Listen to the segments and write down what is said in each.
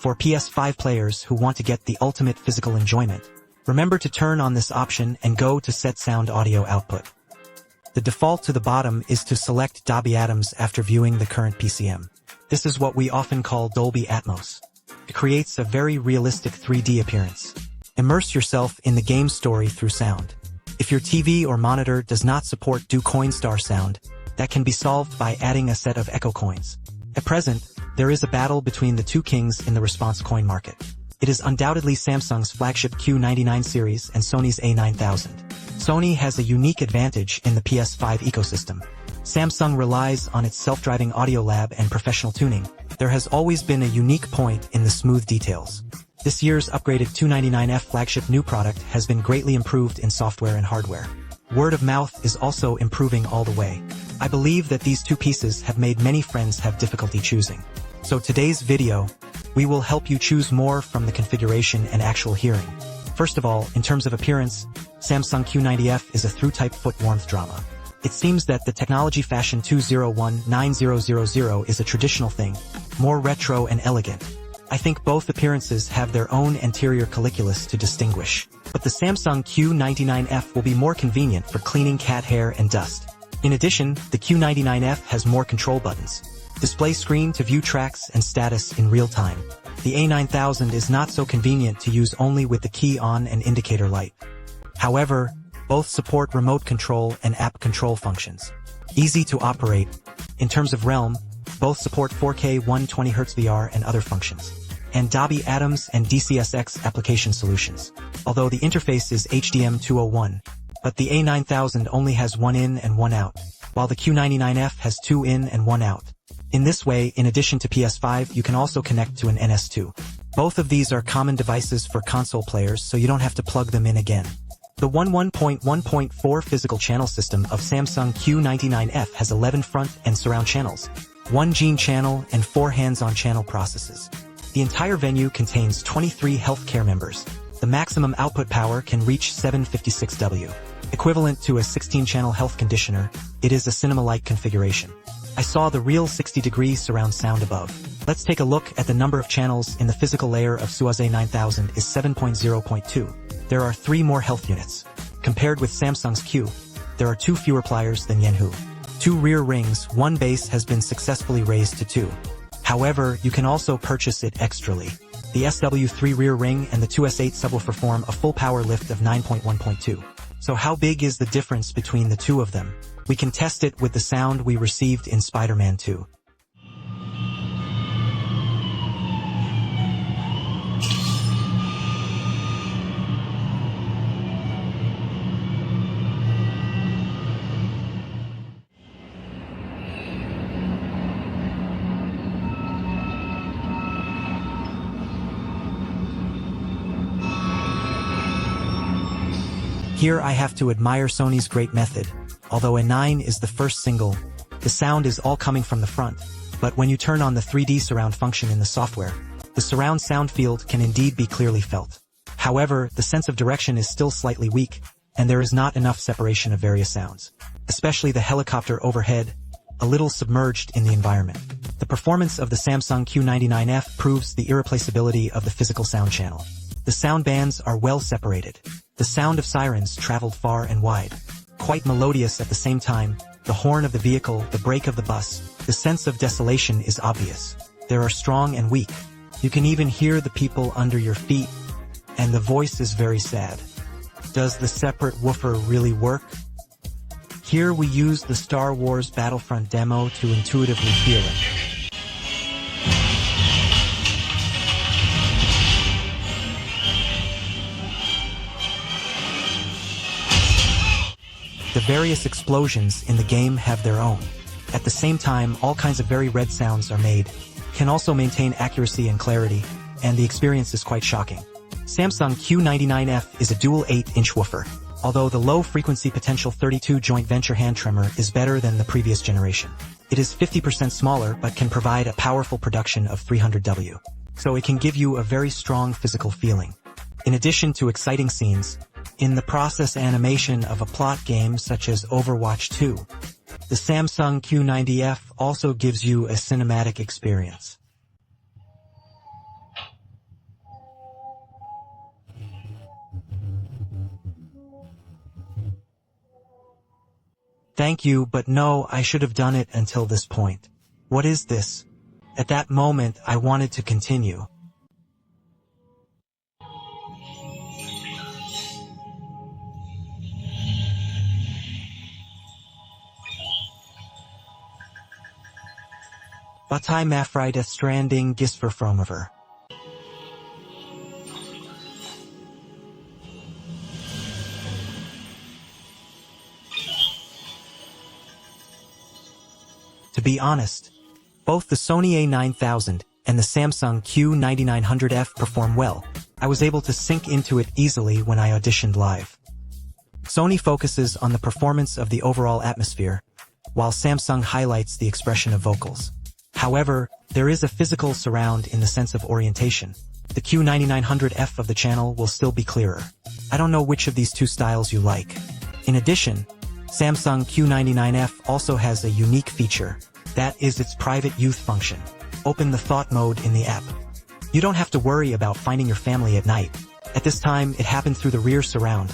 For PS5 players who want to get the ultimate physical enjoyment, remember to turn on this option and go to Set Sound Audio Output. The default to the bottom is to select Dolby Atmos after viewing the current PCM. This is what we often call Dolby Atmos. It creates a very realistic 3D appearance. Immerse yourself in the game's story through sound. If your TV or monitor does not support Do Coinstar sound, that can be solved by adding a set of echo coins. At present, there is a battle between the two kings in the response coin market. It is undoubtedly Samsung's flagship Q99 series and Sony's A9000. Sony has a unique advantage in the PS5 ecosystem. Samsung relies on its self-driving audio lab and professional tuning. There has always been a unique point in the smooth details. This year's upgraded Q99F flagship new product has been greatly improved in software and hardware. Word of mouth is also improving all the way. I believe that these two pieces have made many friends have difficulty choosing. So today's video, we will help you choose more from the configuration and actual hearing. First of all, in terms of appearance, Samsung Q90F is a through-type foot warmth drama. It seems that the technology fashion 2019000 is a traditional thing, more retro and elegant. I think both appearances have their own anterior colliculus to distinguish, but the Samsung Q99F will be more convenient for cleaning cat hair and dust. In addition, the Q99F has more control buttons. Display screen to view tracks and status in real time. The A9000 is not so convenient to use only with the key on and indicator light. However, both support remote control and app control functions. Easy to operate. In terms of realm, both support 4K 120Hz VR and other functions, and Dolby Atmos and DCSX application solutions, although the interface is HDM 201, but the A9000 only has one in and one out, while the Q99F has two in and one out. In this way, in addition to PS5, you can also connect to an NS2. Both of these are common devices for console players, so you don't have to plug them in again. The 11.1.4 physical channel system of Samsung Q99F has 11 front and surround channels, 1 Gene channel and 4 hands-on channel processes. The entire venue contains 23 healthcare members. The maximum output power can reach 756W. Equivalent to a 16-channel health conditioner, it is a cinema-like configuration. I saw the real 60-degree surround sound above. Let's take a look at the number of channels in the physical layer of Suaz A9000 is 7.0.2. There are 3 more health units. Compared with Samsung's Q, there are 2 fewer pliers than Yenhu. 2 rear rings, 1 base has been successfully raised to 2. However, you can also purchase it extrally. The SW3 rear ring and the 2S8 subwoofer form a full power lift of 9.1.2. So how big is the difference between the two of them? We can test it with the sound we received in Spider-Man 2. Here I have to admire Sony's great method. Although A9 is the first single, the sound is all coming from the front, but when you turn on the 3D surround function in the software, the surround sound field can indeed be clearly felt. However, the sense of direction is still slightly weak, and there is not enough separation of various sounds, especially the helicopter overhead, a little submerged in the environment. The performance of the Samsung Q99F proves the irreplaceability of the physical sound channel. The sound bands are well separated. The sound of sirens traveled far and wide. Quite melodious at the same time, the horn of the vehicle, the brake of the bus, the sense of desolation is obvious. They are strong and weak. You can even hear the people under your feet, and the voice is very sad. Does the separate woofer really work? Here we use the Star Wars Battlefront demo to intuitively feel it. The various explosions in the game have their own. At the same time, all kinds of very red sounds are made, can also maintain accuracy and clarity, and the experience is quite shocking. Samsung Q99F is a dual 8-inch woofer, although the low-frequency potential 32 joint venture hand tremor is better than the previous generation. It is 50% smaller but can provide a powerful production of 300W, so it can give you a very strong physical feeling. In addition to exciting scenes, in the process animation of a plot game such as Overwatch 2, the Samsung Q90F also gives you a cinematic experience. Thank you, but no, I should have done it until this point. What is this? At that moment, I wanted to continue. Batai Mafrida Stranding Gisverfromover. To be honest, both the Sony A9000 and the Samsung Q90H perform well. I was able to sink into it easily when I auditioned live. Sony focuses on the performance of the overall atmosphere, while Samsung highlights the expression of vocals. However, there is a physical surround in the sense of orientation. The Q90H of the channel will still be clearer. I don't know which of these two styles you like. In addition, Samsung Q90H also has a unique feature. That is its private youth function. Open the thought mode in the app. You don't have to worry about finding your family at night. At this time, it happened through the rear surround,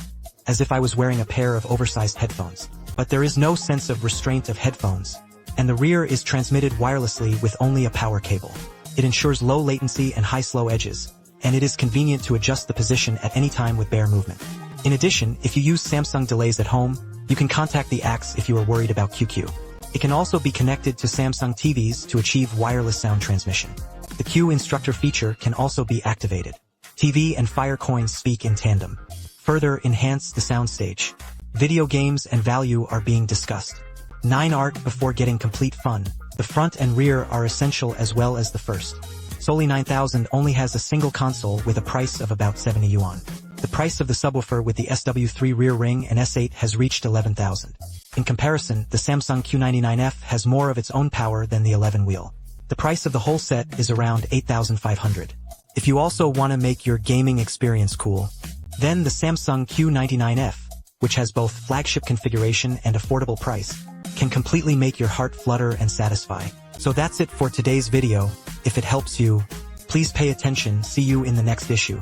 as if I was wearing a pair of oversized headphones. But there is no sense of restraint of headphones, and the rear is transmitted wirelessly with only a power cable. It ensures low latency and high slow edges, and it is convenient to adjust the position at any time with bare movement. In addition, if you use Samsung delays at home, you can contact the AX if you are worried about QQ. It can also be connected to Samsung TVs to achieve wireless sound transmission. The Q Instructor feature can also be activated. TV and Firecoin speak in tandem. Further enhance the soundstage. Video games and value are being discussed. 9 art before getting complete fun. The front and rear are essential as well as the first. Soli 9000 only has a single console with a price of about 70 yuan. The price of the subwoofer with the SW3 rear ring and S8 has reached 11,000. In comparison, the Samsung Q90H has more of its own power than the 11 wheel. The price of the whole set is around 8,500. If you also want to make your gaming experience cool, then the Samsung Q90H, which has both flagship configuration and affordable price, can completely make your heart flutter and satisfy. So that's it for today's video. If it helps you, please pay attention. See you in the next issue.